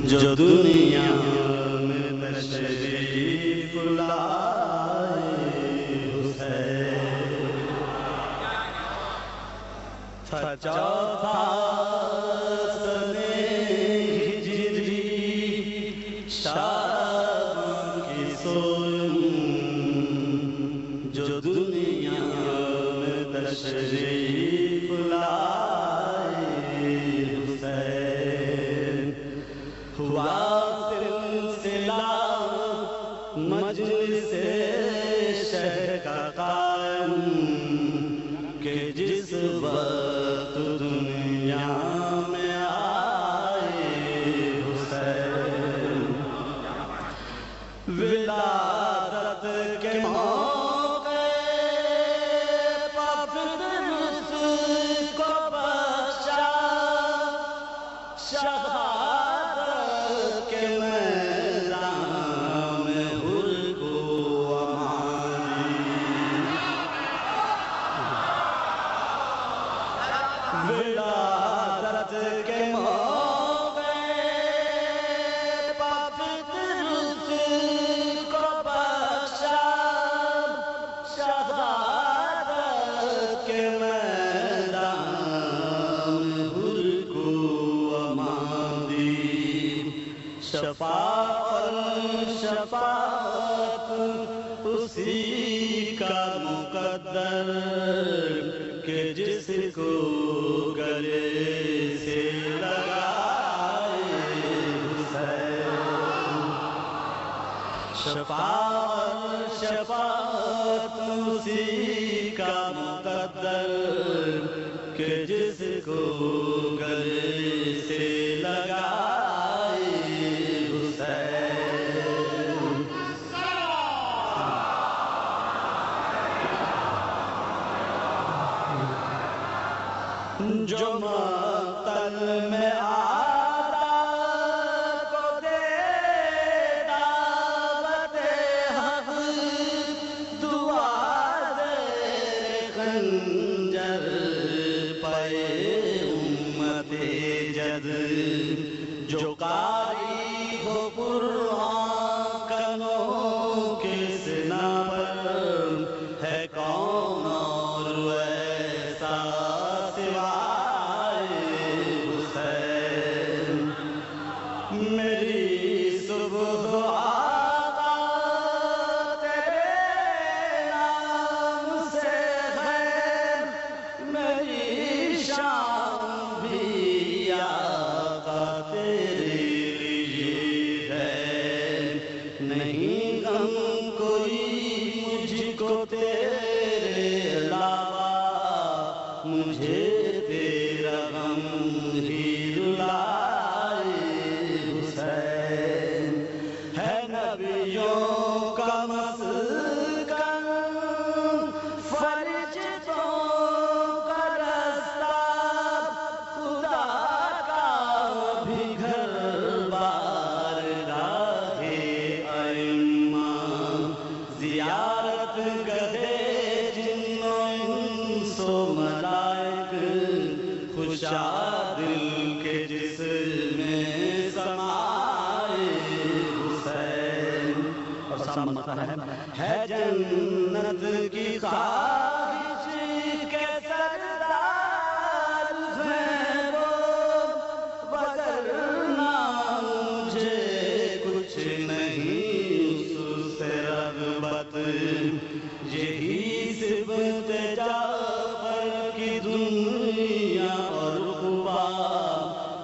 جو دنیا میں تشریف لائے حسین تھا چوتھا سنے ہجری شام کی سوم جو دنیا میں تشریف لائے حسین ہوا سلسلہ مجلس شہر کا قائم کہ جس وقت دنیا میں آئے حسین ولادت کے موقع پاپرس کو بخشا شہادت کے میدان میں حل کو امانی ولادت کے موقع پاپرس کو بخشا شہادت کے میدان میں حل کو امانی شفاعت اسی کا مقدر کہ جس کو گلے سے لگائے حسین شفاعت اسی کا مقدر کہ جس کو گلے سے لگائے جو مقتل میں آتا کو دے دعوت حق دعا دے خنجر پہ امت جد جو قاری ہو قرآن کنوں کے سنا پر ہے کون اور ایسا میری صبح آقا تیرے نام سے ہے میری شام بھی آقا تیرے لیے ہے نہیں غم کوئی مجھ کو تیرے علاوہ مجھے تیرا غم ہی رلائے ہے نبیوں کا مسکن فرشتوں کا رستہ خدا کا بھی گھر بار راہ ائمہ زیارت گدھے جن و انس و ملائک خوشا دل کے جس میں سمائے حسین اور سامنے ہے جنت کی خواہش کے سردار ہیں وہ وگرنہ مجھے کچھ نہیں اس سے رغبت یہی صفت جعفر کی دنیا اور عقبہ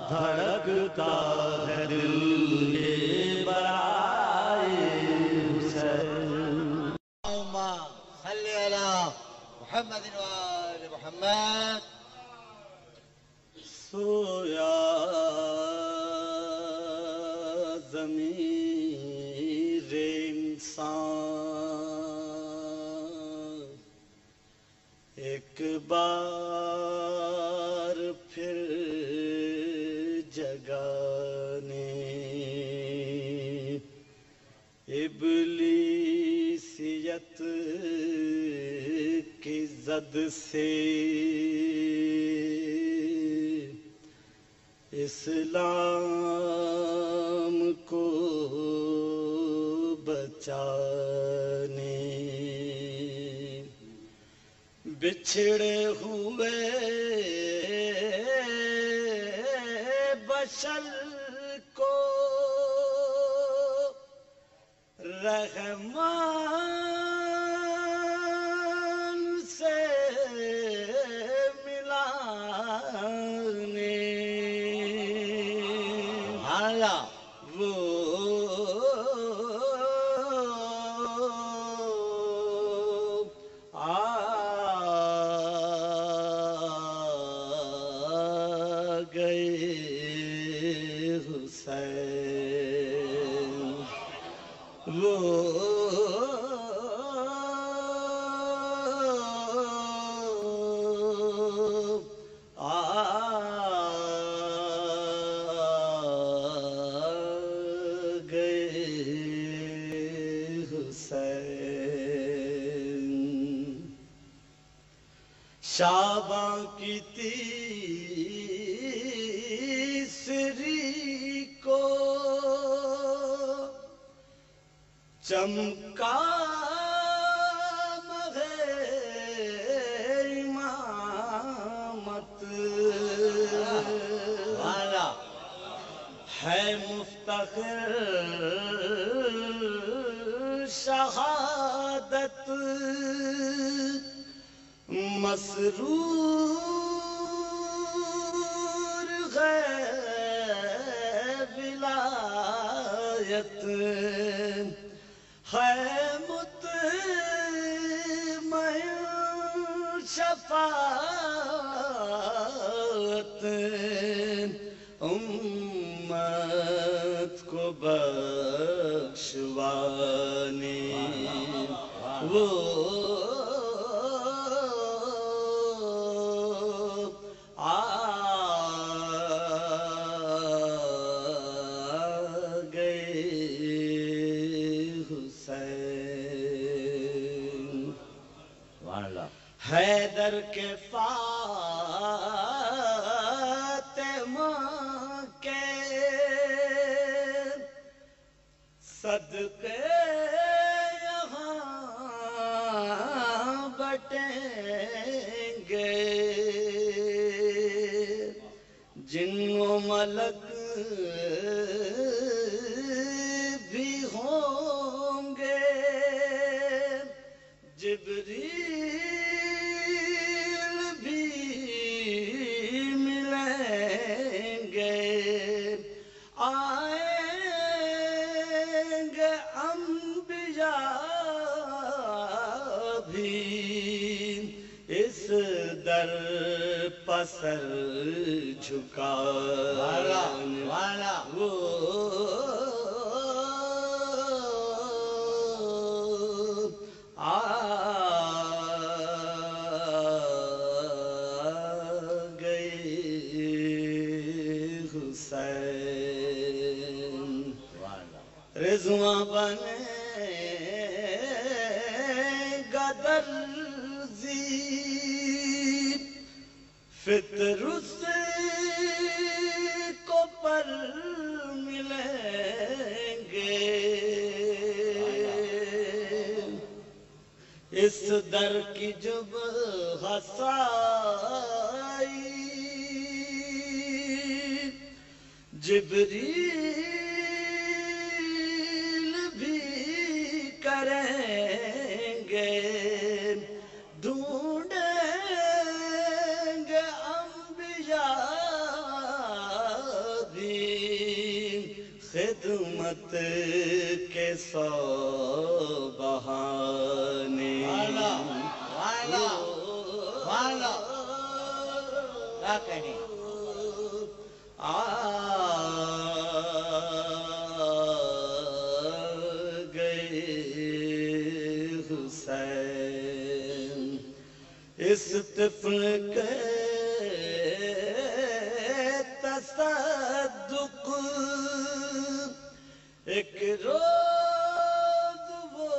دھڑکتا ہے دل کے برائے حسین اللهم صل على محمد وآل محمد سویا ضمیر انسان ایک بار پھر جگانے ابلیسیت کی زد سے اسلام کو بچانے بچھڑے ہوئے بشر کو رحمان سے ملانے وہ آ گئے حسین وہ شعباں کی تیسری کو چمکا مغے امامت ہے مفتخر شہادت مسرور ہے ولایت ہے مطمئن شفاعت امت کو بخشوانے وہ حیدر کے فاطمہ کے صدقے یہاں بٹیں گے جن و ملک بھی ہوں گے جبریل بھی ملیں گے آئیں گے انبیاء بھی اس در پسر جھکانے والا وہ رضواں بنے گدر زی فطر اس کو پر ملیں گے اس در کی جب ہسائی جبریل بھی کریں گے ڈھونڈیں گے انبیاء بھی خدمت کے سو بہانے گئے حسین اس طفل کے تصدق ایک روز وہ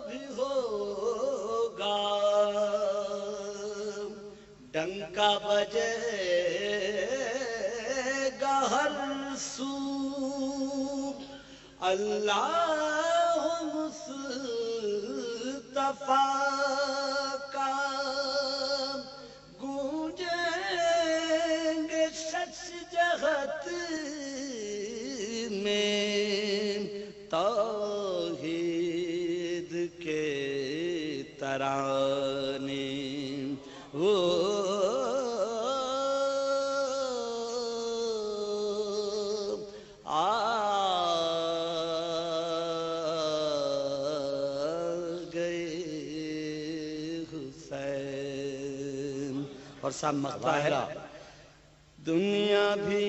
بھی ہوگا ڈنکا بجے منصوب اللہ مصطفیٰ کا گونجیں گے شش جہت میں توحید کے ترانے اور سب مقطع ہے دنیا بھی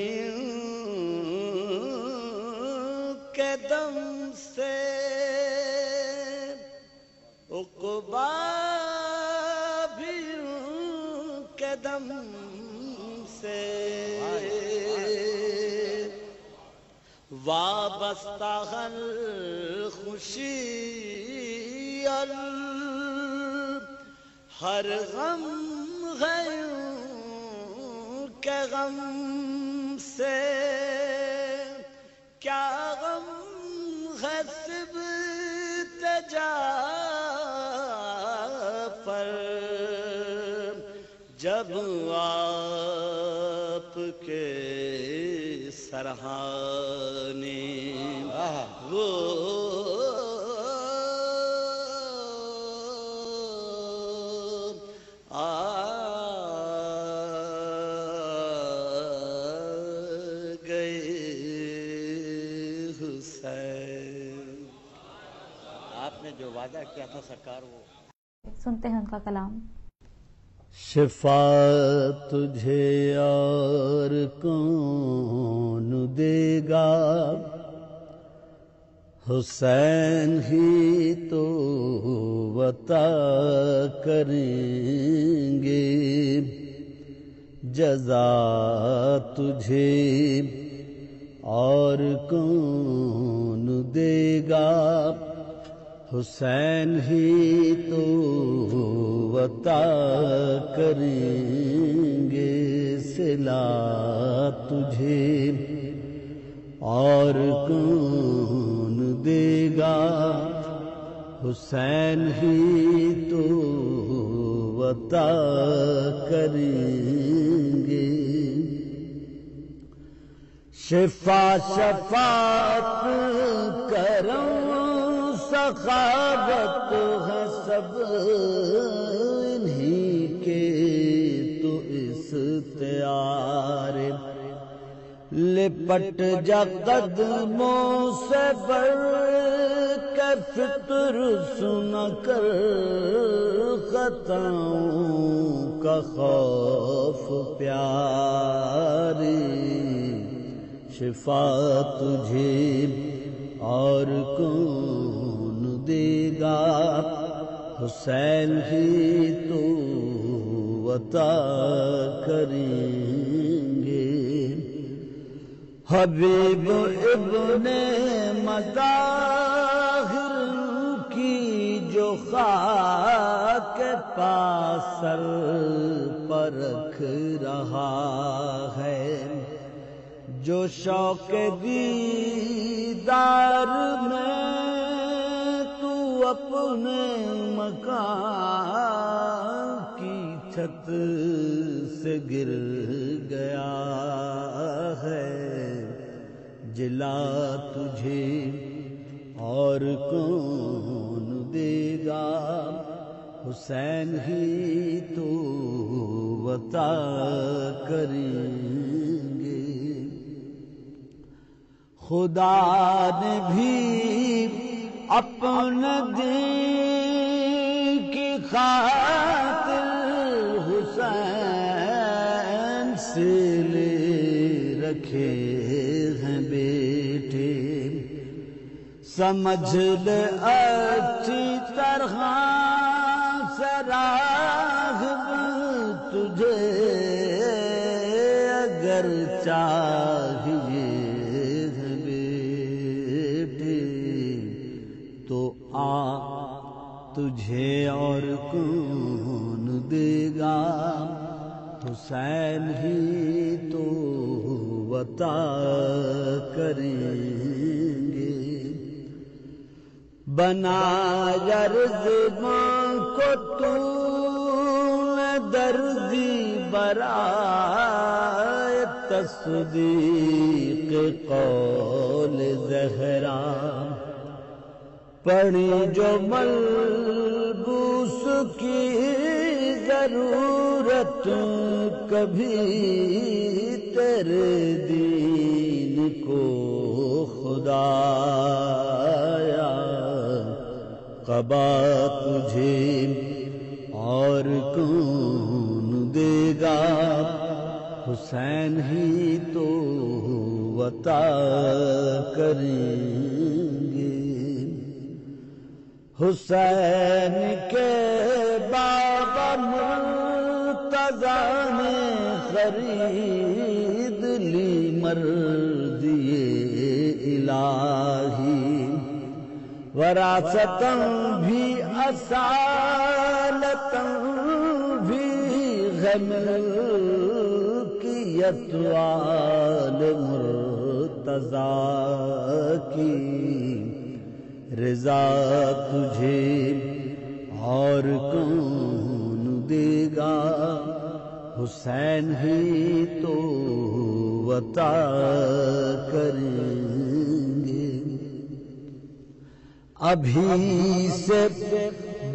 کے دم سے عقبہ بھی کے دم سے وابستہ خوشی ہر غم ہے کہ غم سے کیا غم ہے سبت جعفر جب آپ کے سرہانے وہ جو وعدہ کیا تھا سرکار وہ سنتے ہیں ان کا کلام. شفا تجھے اور کون دے گا حسین ہی تو عطا کریں گے جزا تجھے اور کون دے گا حسین ہی تو عطا کریں گے صلہ تجھے اور کون دے گا حسین ہی تو عطا کریں گے شفا شفاعت کرم سخاوت ہے سب انہی کے تو استعار لپٹ جا قدموں سے بڑھ کے فطر سن کر خطاؤں کا خوف پیاری شفا تجھے اور کون دے گا حسین ہی تو عطا کریں گے حبیب ابن مظاہر کی جو خاک پاس سر پر رکھ رہا ہے جو شوق دیدار میں تو اپنے مکان کی چھت سے گر گیا ہے جلا تجھے اور کون دے گا حسین ہی تو عطا کریں گے خدا نے بھی اپنے دین کی خاطر حسین سے لے رکھے ہیں بیٹے سمجھ لے اچھی طرح سے راغب تجھے اگر چاہیے تو تجھے اور کون دے گا حسین ہی تو عطا کریں گے. بنایا رضوان کو تو نے دردی برائے تصدیق قول زہرا. پڑھی جو ملبوس کی ضرورت کبھی تیرے دین کو خدایا. قبا تجھے اور کون دے گا حسین ہی تو عطا کریں گے. حسین کے بابا مرتضیٰ نے خرید لی مرضی الہی. وراثتاً بھی اصالتاً بھی غم ملکیت آل مرتضیٰ کی. رضا تجھے اور کون دے گا حسین ہی تو عطا کریں گے. ابھی سے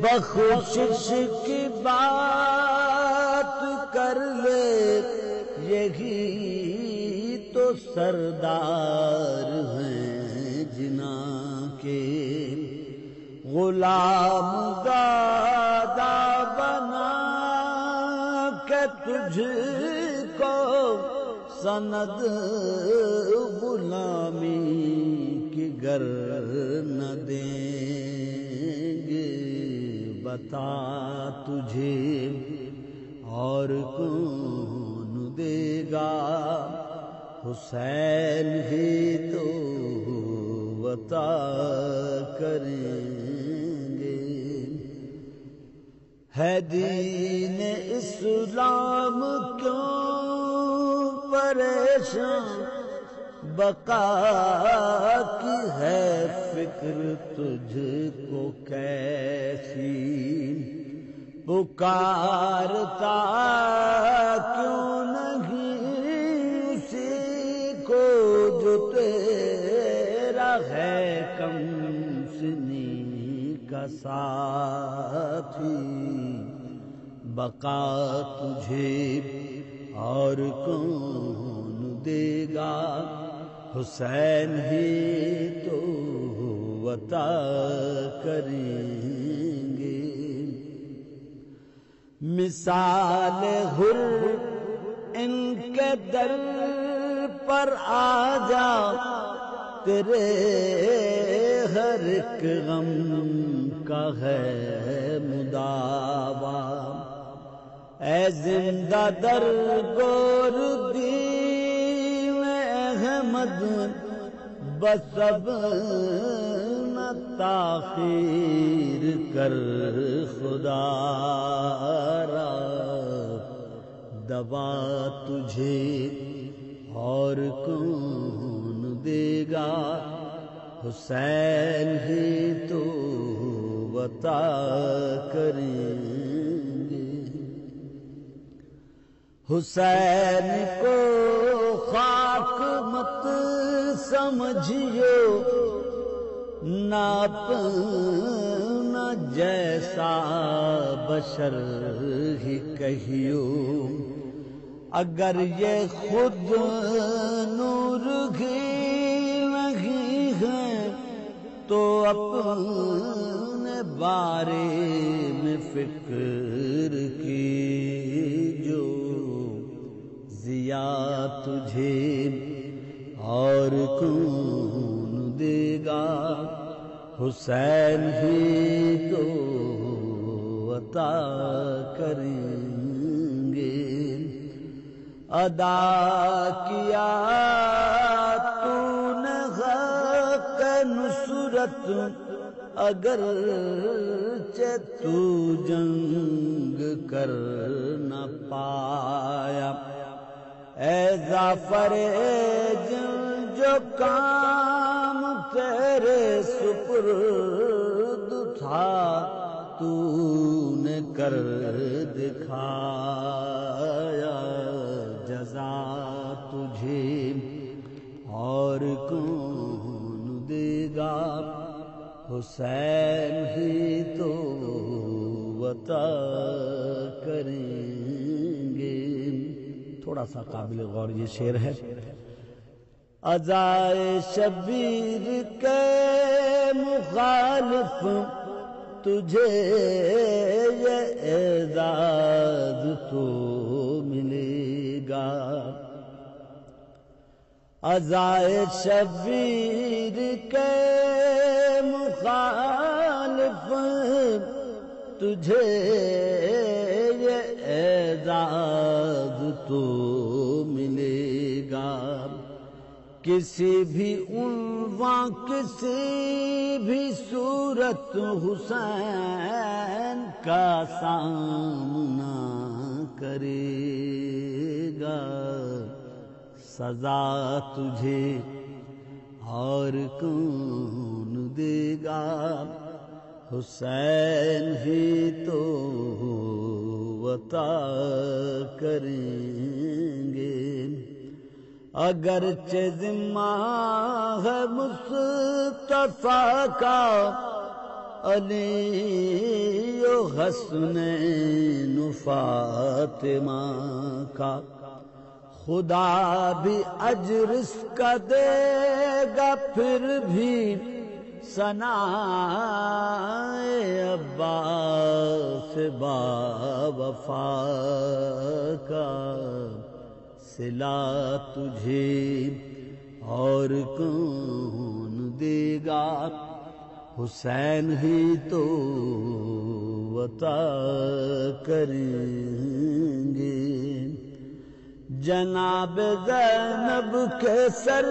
بخشش کی بات کر لے یہی تو سردار ہیں جنا کے. غلام زادہ بنا کہ تجھ کو سند غلامی کی گر نہ دیں گے. بتا تجھے اور کون دے گا حسین ہی تو عطا کریں گے. ہے دین اسلام کیوں پریشان بقا کی ہے فکر تجھ کو کیسی. پکارتا کیوں نہیں اسی کو جو تیرا ہے کم سنی کا ساتھی. بقا تجھے اور کون دے گا حسین ہی تو عطا کریں گے. مثال حر ان کے در پر آ جا تیرے ہر ایک غم کا ہے مداوا. اے زندہ در گور دین احمد بس اب نہ تاخیر کر خدا را. دوا تجھے اور کون دے گا حسین ہی تو عطا کریں گے. حسین کو خاک مت سمجھیو نہ اپنا جیسا بشر ہی کہیو. اگر یہ خود نور ہی نہیں ہے تو اپنے بارے میں فکر کی جو. ضیا تجھے اور کون دے گا حسین ہی تو عطا کریں گے. ادا کیا تو نے حق نصرت اگرچہ تو جنگ کر نہ پایا. اے ظفر جو کام تیرے سپرد تھا تو نے کر دکھایا، جزا تجھے اور کون دے گا، حسین ہی تو عطا کریں گے۔ تھوڑا سا قابل غور یہ شعر ہے۔ عزائے شبیر کے مخالف تجھے یہ اعزاز تو ملے گا، عزائے شبیر کے مخالف تجھے یہ اعزاز تو ملے گا، کسی بھی عنوان کسی بھی صورت حسین کا سامنا کرے گا، سزا تجھے اور کون دے گا، حسین ہی تو عطا کریں گے، اگرچہ ذمہ ہے مصطفیٰ کا علی و حسنین فاطمہ کا، خدا بھی اجر اس کا دے گا پھر بھی ثنا عباس با وفا کا، صلہ تجھے اور کون دے گا، حسین ہی تو عطا کریں گے، جناب زینب کے سر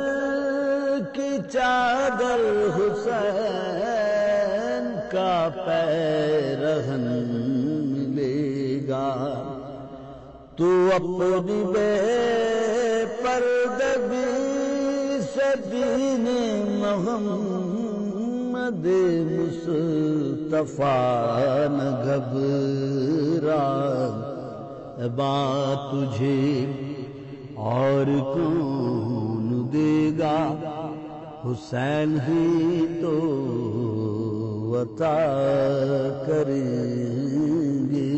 کی چادر حسین کا پیرہن ملے گا، تو اپنی بے پردگی سے دین محمد مصطفیٰ نہ گھبرا، بات تجھے اور کون دے گا، حسین ہی تو عطا کریں گے۔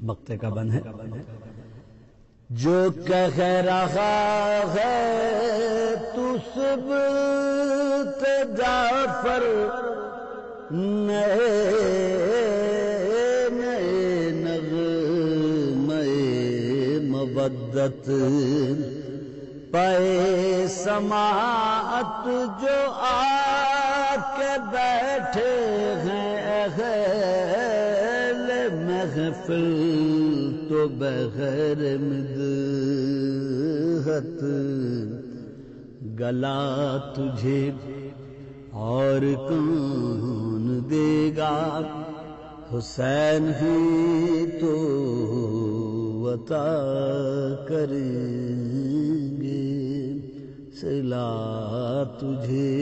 مقطع کا بند ہے۔ جو کہہ رہا ہے تو سبت جعفر، نئے مودت پائے سماعت جو آ کے بیٹھے ہیں اہل محفل، تو بغیر مدحت گلا تجھے اور کون دے گا، حسین ہی تو عطا کریں گے، صلہ تجھے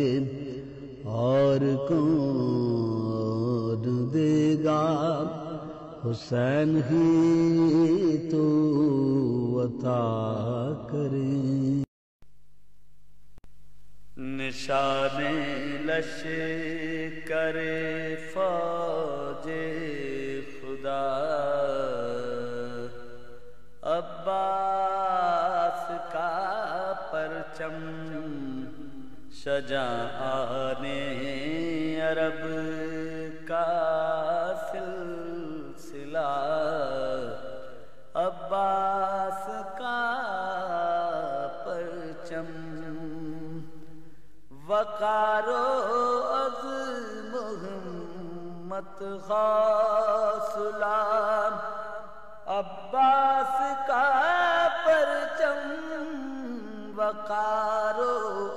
اور کون دے گا، حسین ہی تو عطا کریں۔ نشان لشکر فوج خدا، عباس کا پرچم شجاعان عرب کا سلسلہ، عباس کا پرچم وقار و عظم ہمت حوصلہ، عباس کا پرچم وقار و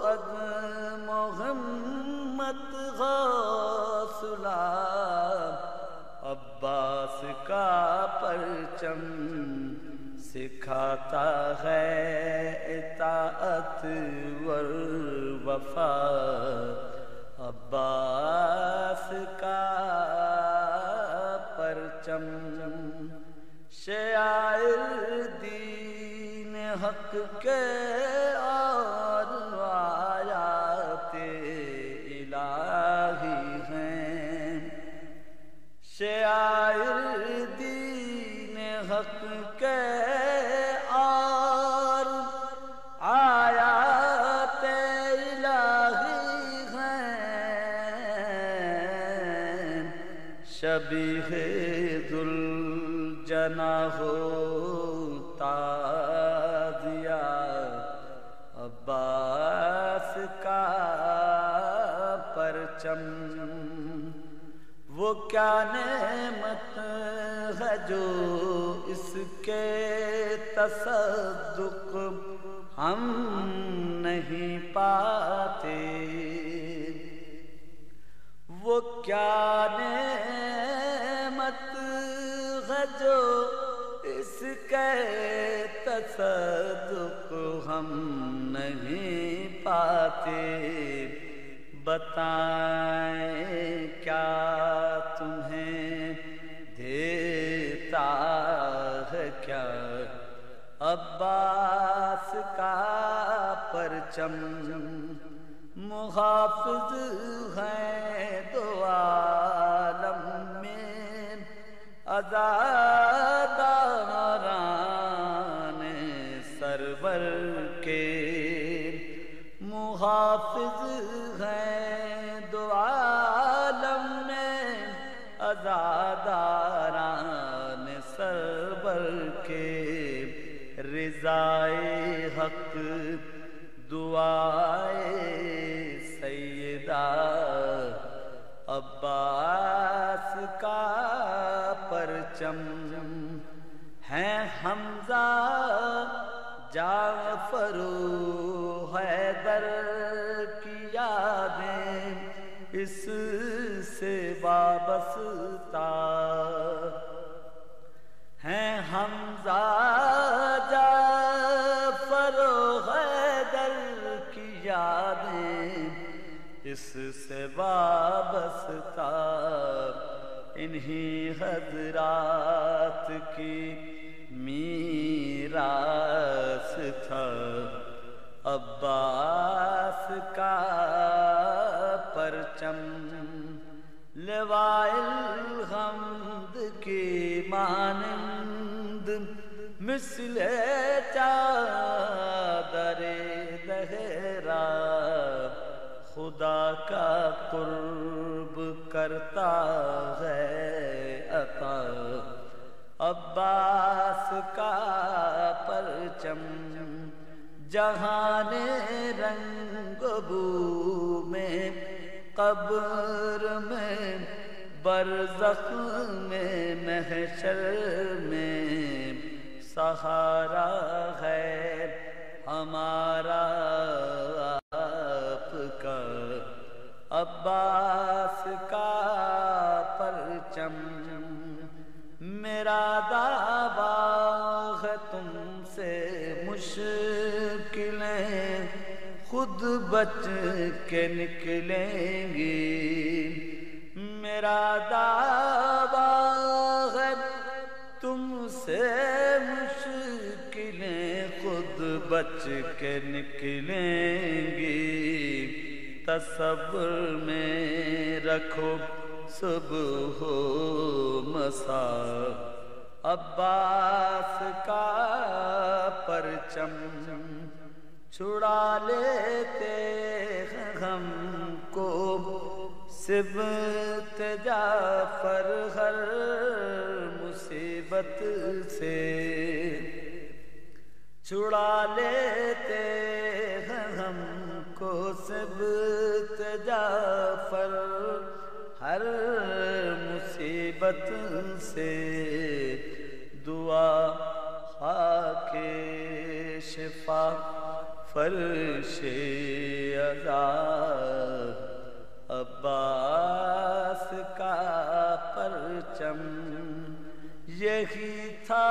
عظم ہمت حوصلہ، عباس کا پرچم سکھاتا ہے اطاعت ور وفا عباس کا پرچم شعائر دین حق کے اور آیات الہی ہیں شعائر دین حق کے اور آیات الہی ہیں شبیہ ذوالجناح تازیہ عباس کا پرچم وہ کیا نعمت ہے جو اس کے تصدق ہم نہیں پاتے وہ کیا نعمت ہے جو اس کے تصدق ہم نہیں پاتے بتائیں کیا تمہیں دیتا ہے کیا عباس کا پرچم محافظ ہیں دو عالم میں عزاداران سرور کے محافظ ہیں دو عالم میں عزاداران سرور کے رضائے حق دعائے سیدہ عباس کا پرچم ہیں حمزہ جعفر و حیدر کی یادیں اس سے وابستہ ہیں حمزہ جعفر و حیدر کی یادیں اس سے وابستہ انہی حضرات کی میراث تھا عباس کا پرچم لوائے الحمد کی مانند مثل چادر دہرا خدا کا قرب کرتا ہے عطا عباس کا پرچم جہان رنگ بو میں قبر میں برزخ میں محشر میں سہارا ہے ہمارا آپ کا عباس کا پرچم میرا دعویٰ ہے تم سے مشکلیں خود بچ کے نکلیں گی میرا دعویٰ ہے تم سے مشکلیں خود بچ کے نکلیں گی تصور میں رکھو صبح و مساء عباس کا پرچم چھڑا لیتے ہم کو سبت جعفر ہر مصیبت سے چھڑا لیتے ہم کو سبت جعفر ہر مصیبت سے دعا خاک شفا فرش عذاب عباس کا پرچم یہی تھا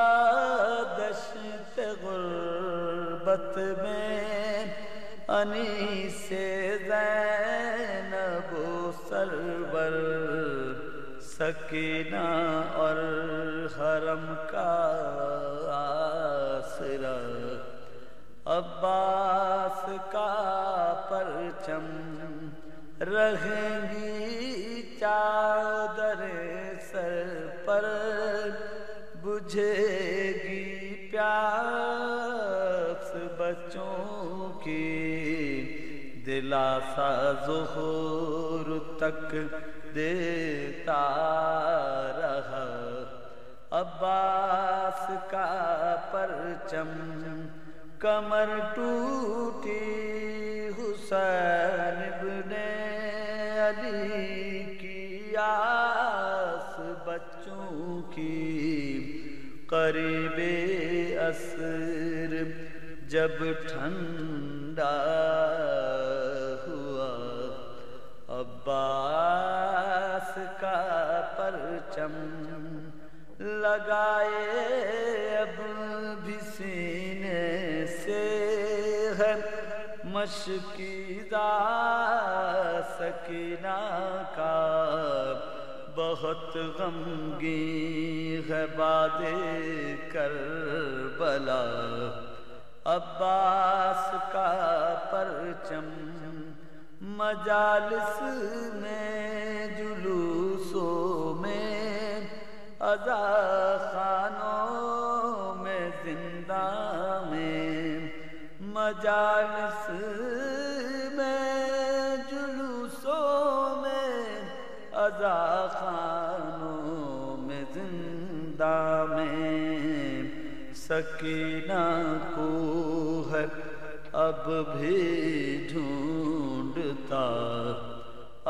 دشت غربت میں انیس زینب و سرور، سکینہ اور حرم کا آسرا، عباس کا پرچم رہیں گی چادر سر پر، بجھے گی پیاس بچوں کی، دلاسا ظہور تک دیتا رہا، عباس کا پرچم کمر ٹوٹی حسین ابن علی کی آس بچوں کی، قریب عصر جب ٹھنڈا ہوا، عباس کا پرچم لگائے اب بھی سینے سے ہے، مشکیزہ سکینہ کا بہت غمگین ہے باد کربلا، عباس کا پرچم مجالس میں جلوسوں میں عزا خانوں میں زندہ میں، مجالس میں جلوسوں میں عزا خانوں میں زندہ میں، سکینہ کو ہے اب بھی ڈھونڈتا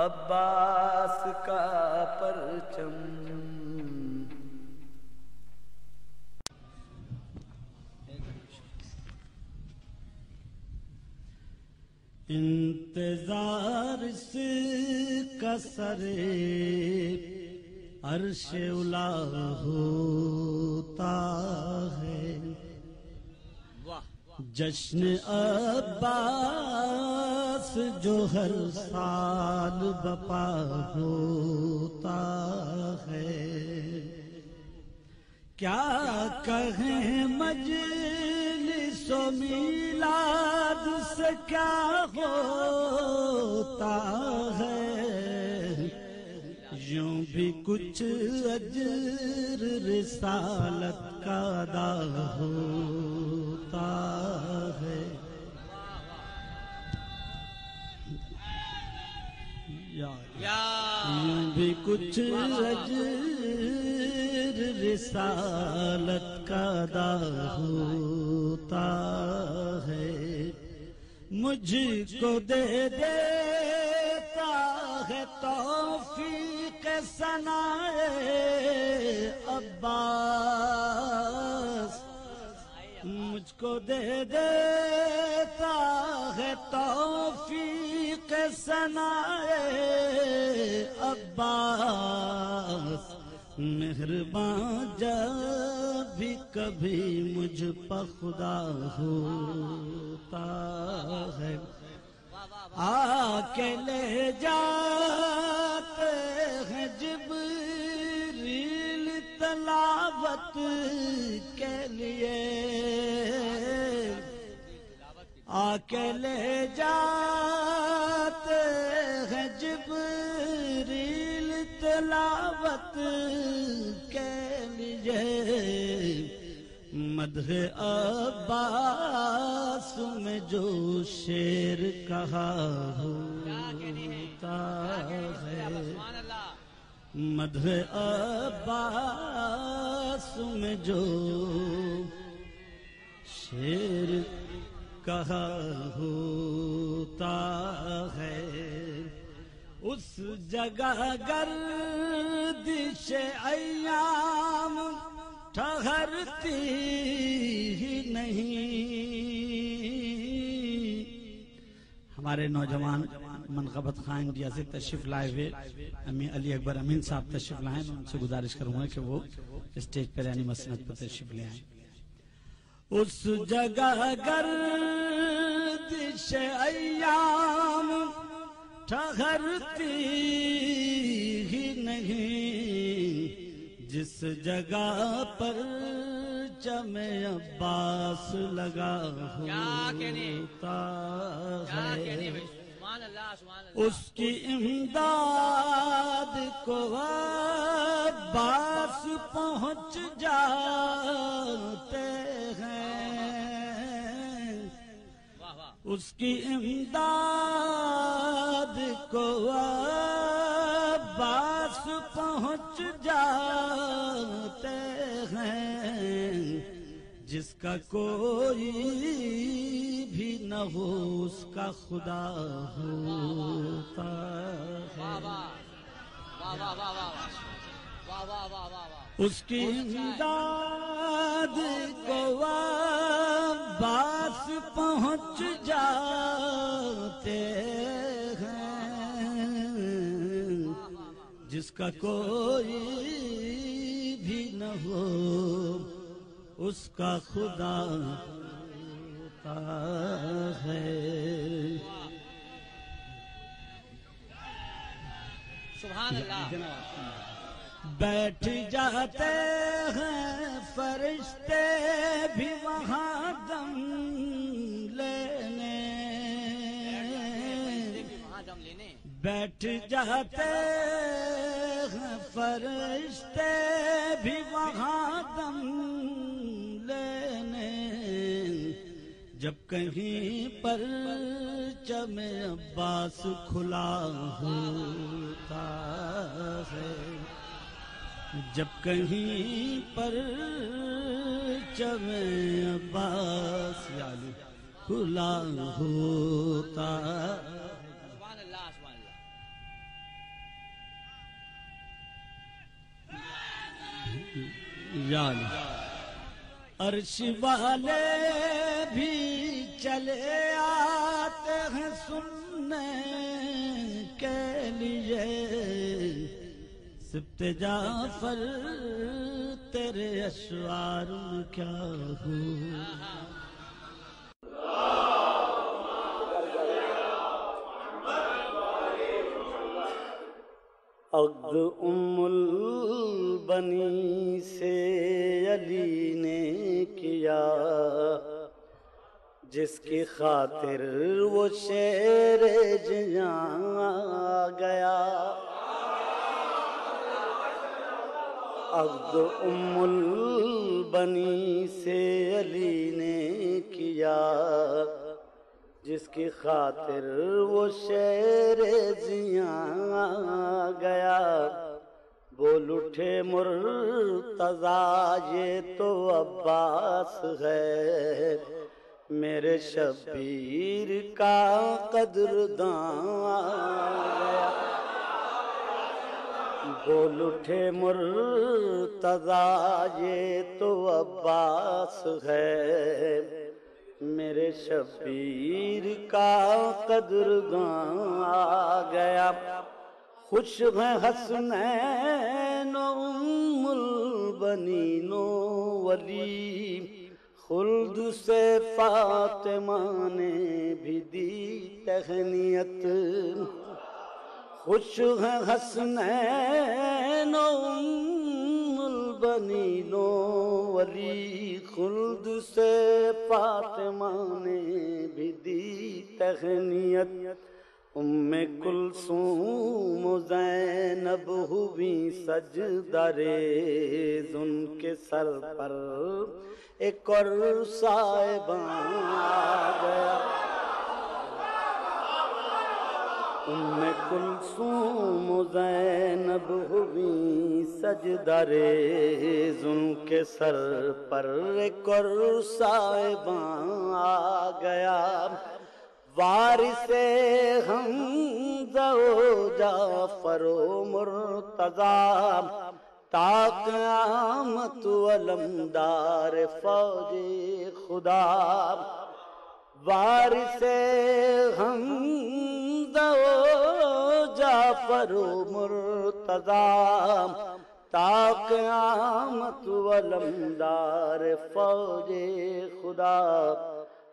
عباس کا پرچم۔ انتظار اس کا سرے عرش اولا ہوتا ہے، جشن عباس جو ہر سال بپا ہوتا ہے، کیا کہیں مجلس و میلاد سے کیا ہوتا ہے، یوں بھی کچھ اجر رسالت کا ادا ہوتا ہے، یوں بھی کچھ اجر رسالت کا ادا ہوتا ہے، مجھ کو دے دیتا ہے توفیق ثنائے عباس، مجھ کو دے دیتا ہے توفیق ثنائے عباس، مہربان جب بھی کبھی مجھ پر خدا ہوتا ہے، آ کے لے جاتے ہیں جبریل تلاوت کے لیے، آ کے لے جاتے ہیں جبریل تلاوت کے لیے، مدح عباس میں جو شعر کہا ہوتا ہے، مدح عباس میں جو شعر کہا ہوتا ہے، اس جگہ گردش ایام ٹھہرتی ہی نہیں۔ ہمارے نوجوان منقبت خان انڈیا سے تشریف لائے ہوئے امین علی اکبر امین صاحب تشریف لائے ہیں، ان سے گزارش کروں گا کہ وہ اسٹیج پر یعنی مسند پر تشریف لے آئیں۔ اس جگہ گردش ایام ٹھہرتی ہی نہیں، جس جگہ پر چم عباس لگا ہوتا ہے، اس کی امداد کو عباس پہنچ جاتے ہیں، اس کی امداد کو عباس پہنچ جاتے ہیں، جس کا کوئی بھی نہ ہو اس کا خدا ہوتا ہے، اس کی امداد کو عباس پہنچ جاتے ہیں، جس کا کوئی بھی نہ ہو اس کا خدا ہوتا ہے۔ سبحان اللہ۔ بیٹھ جاتے ہیں فرشتے بھی وہاں دم لینے، بیٹھ جاتے ہیں فرشتے بھی وہاں دم لینے، جب کہیں پر چم عباس کھلا ہوتا ہے، جب کہیں پر چم عباس یعنی کھلا ہوتا سبحان اللہ سبحان اللہ۔ یعنی عرش والے بھی چلے آتے ہیں سننے کے لیے، سبت جعفر تیرے اشعار میں کیا ہو، عقد ام البنی سے علی نے کیا، جس کی خاطر وہ شیر جہاں گیا، عقد ام البنی سے علی نے کیا، جس کی خاطر وہ شیر زیاں گیا، بول اٹھے مرتضیٰ یہ تو عباس ہے، میرے شبیر کا قدردان گیا، بول اٹھے مرتضیٰ یہ تو عباس ہے، میرے شبیر کا قدردان آ گیا، خوش ہیں حسنین و ام البنین و ولی، خلد سے فاطمہ نے بھی دی تہنیت، خوش ہیں حسنین و ام البنین و ولی، خلد سے فاطمہ نے بھی دی تہنیت، ام کلثوم و زینب ہوئی سجدہ ریز، ان کے سر پر ایک اور صاحبان آ گیا، ام کلثوم و زینب ہوئی سجدہ ریز، ان کے سر پر ایک اور صاحبان آ گیا، وارث حمزہ و جعفر و مرتضیٰ، تا قیامت علمدار فوج خدا، وارث حمزہ و جعفر و مرتضی تا قیامت علمدار فوج خدا،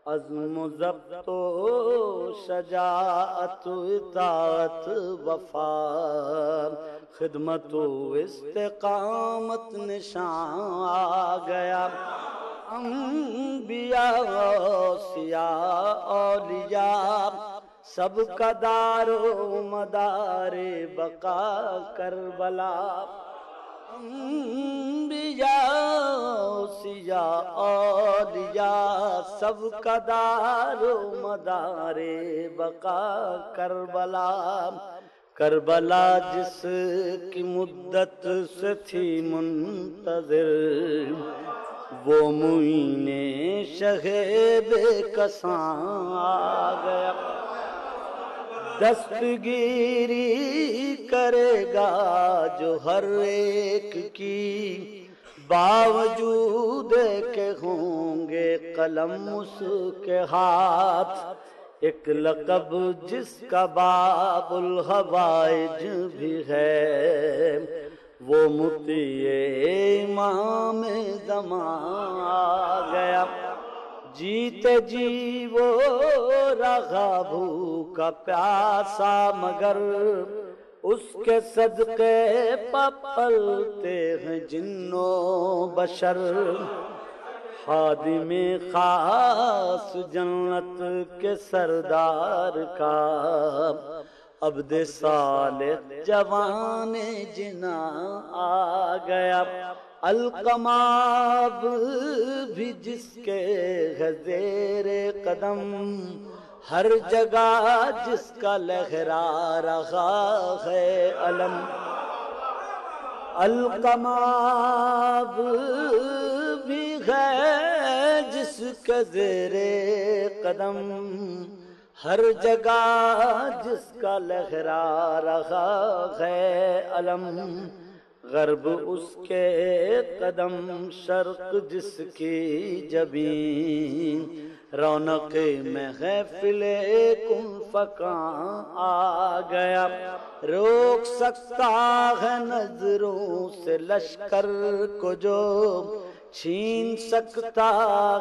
عزم و ضبط و شجاعت و اطاعت وفا، خدمت و استقامت نشان آ گیا، انبیاء اوصیاء اولیاء سب کا دار و مدار بقا کربلا، انبیاء اوصیاء اولیاء سب کا دار و مدار بقا کربلا، کربلا جس کی مدت سے تھی منتظر، وہ معین شہب کساں آ گیا، دستگیری کرے گا جو ہر ایک کی، باوجود کہ ہوں گے قلم اس کے ہاتھ، ایک لقب جس کا باب الحوائج بھی ہے، وہ مطیع امام زمان آ گیا، جیتے جی وہ رہا بھوکا پیاسا، مگر اس کے صدقے پلتے ہیں جن و بشر، خادم خاص جنت کے سردار کا، عبد صالح جوان جنا آ گیا، القماب بھی جس کے ہے زیر قدم، ہر جگہ جس کا لہرا رہا ہے علم، القماب بھی ہے جس کے زیر قدم، ہر جگہ جس کا لہرا رہا ہے علم، غرب اس کے قدم شرق جس کی جبین، رونق محفل کن فکاں آ گیا، روک سکتا ہے نظروں سے لشکر کو جو، چھین سکتا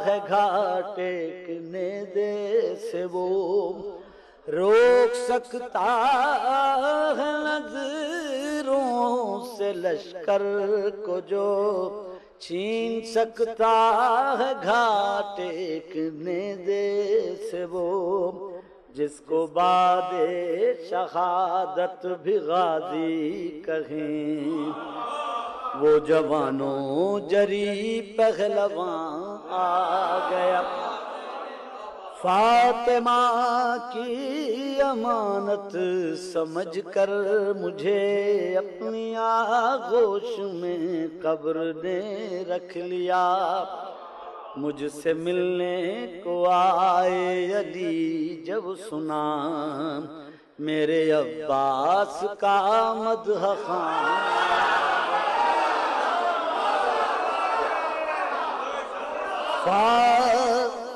ہے گھاٹے کے نیزے سے وہ، روک سکتا ہے نظروں سے لشکر کو جو، چھین سکتا ہے گھاٹے کے نیزے سے وہ، جس کو بعد شہادت بھی غازی کہیں، وہ جوانوں جری پہلوان آ گیا، فاطمہ کی امانت سمجھ کر مجھے اپنی آغوش میں قبر نے رکھ لیا، مجھ سے ملنے کو آئے علی جب سنا، میرے عباس کا مدح خوان،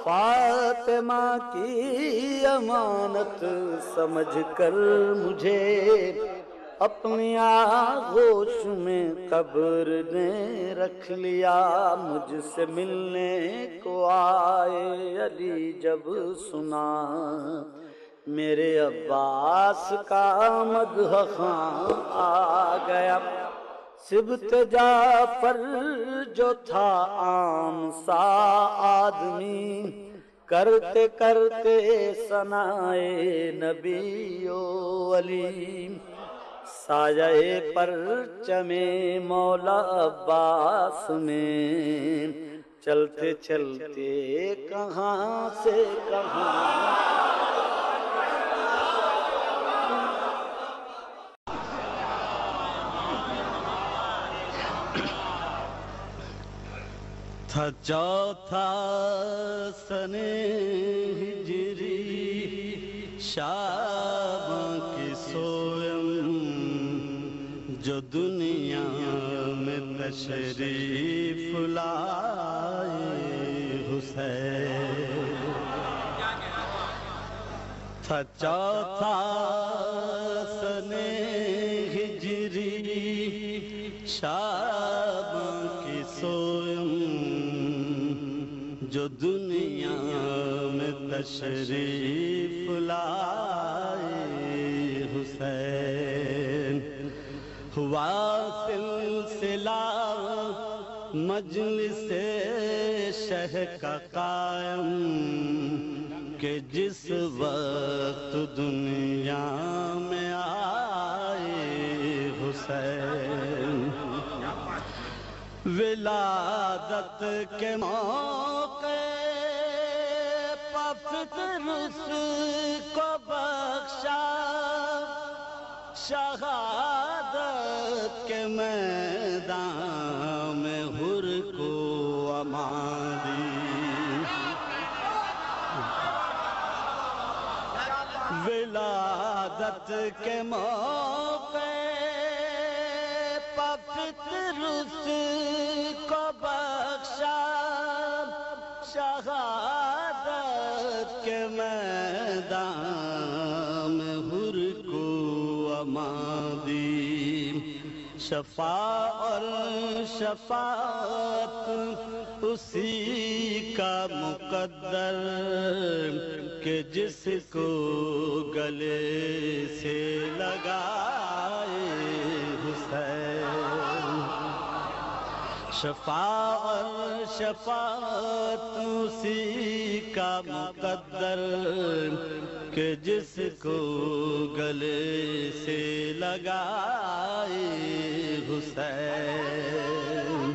فاطمہ کی امانت سمجھ کر مجھے اپنی آغوش میں قبر نے رکھ لیا، مجھ سے ملنے کو آئے علی جب سنا، میرے عباس کا مدح خوان آ گیا، سبط جعفر جو تھا عام سا آدمی، کرتے کرتے ثنائے نبی و علی، سایہ پرچم مولا عباس میں، چلتے چلتے کہاں سے کہاں، تھا چوتھا سن ہجری، شعباں کی سویم، جو دنیا میں تشریف لائے حسین، تھا چوتھا سن شاباں کی سویم جو دنیا میں تشریف لائے حسین ہوا سلسلہ مجلس شہ کا قائم کہ جس وقت دنیا میں آئے حسین ولادت کے موقع پفطرس کو بخشا شہادت کے میدان میں حر کو امان دی ولادت کے موقع پفطرس کو بخشا شہادت کے میدان میں حر کو امان دی شفاء اور شفاعت اسی کا مقدر کہ جس کو گلے سے لگائے حسین شفاء اور شفاعت اسی کا مقدر کہ جس کو گلے سے لگائے حسین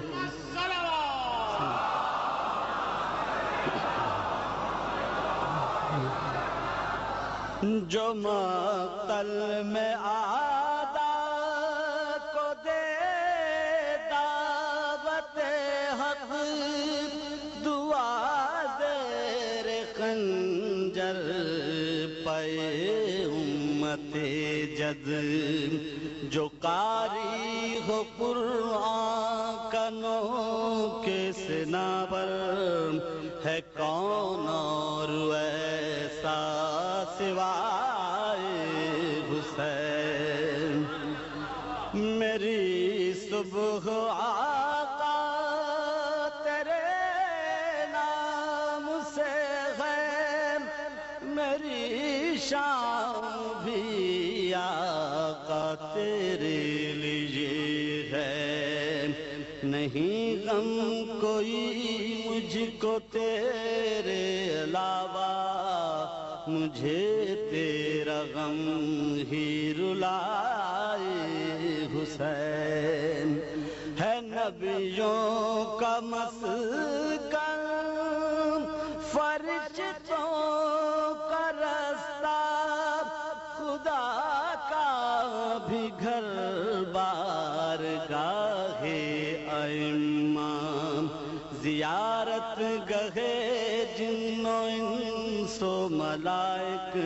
جو مقتل میں آدھا کو دے دعوت حق دعا زیر خنجر پائے امت جد جو قاری ہو قرآن کنوں کے سنا پر ہے کون اور ایسا سوائے حسین میری صبح آقا تیرے نام سے ہے میری شام بھی آقا تیرے لیے ہے نہیں غم کوئی مجھ کو تیرے علاوہ مجھے تیرا غم ہی رلائے حسین ہے نبیوں کا مسکن فرشتوں کا رستہ خدا کا بھی گھر بارگاہ ائمہ زیارت گہے جن و انس و ملائک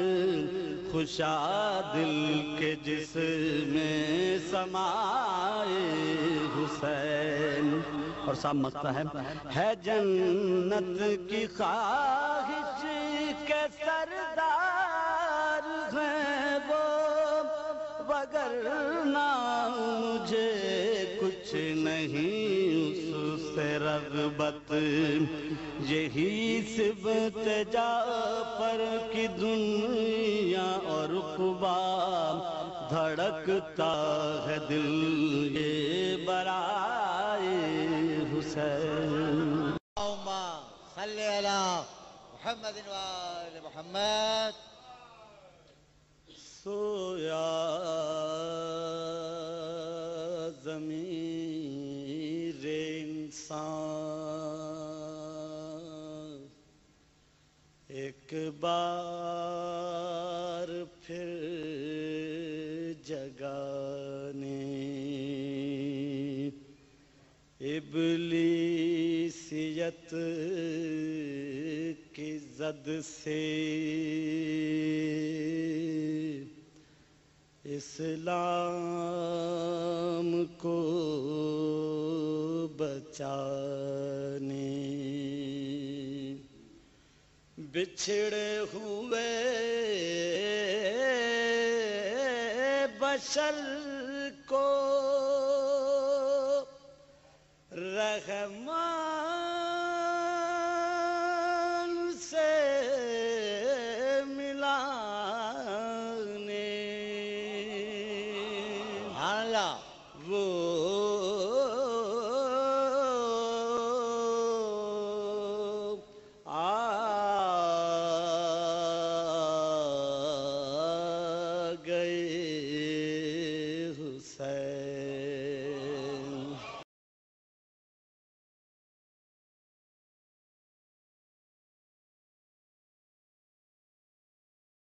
خوشادل کے جس میں سمائے حسین اور صاحب مسئلہ ہے جنت کی خواہش کے سردار ہیں وہ وگرنہ مجھے کچھ نہیں اس سے رغبت یہی صفت جعفر کی دنیا اور عقبیٰ دھڑکتا ہے دل یہ برائے حسین اللهم صل على محمد وآل محمد سویا ضمیر انسان ایک بار پھر جگانے ابلیسیت کی زد سے اسلام کو بچانے بچھڑے ہوئے بشر کو رحمان سے ملانے سبحان اللہ وہ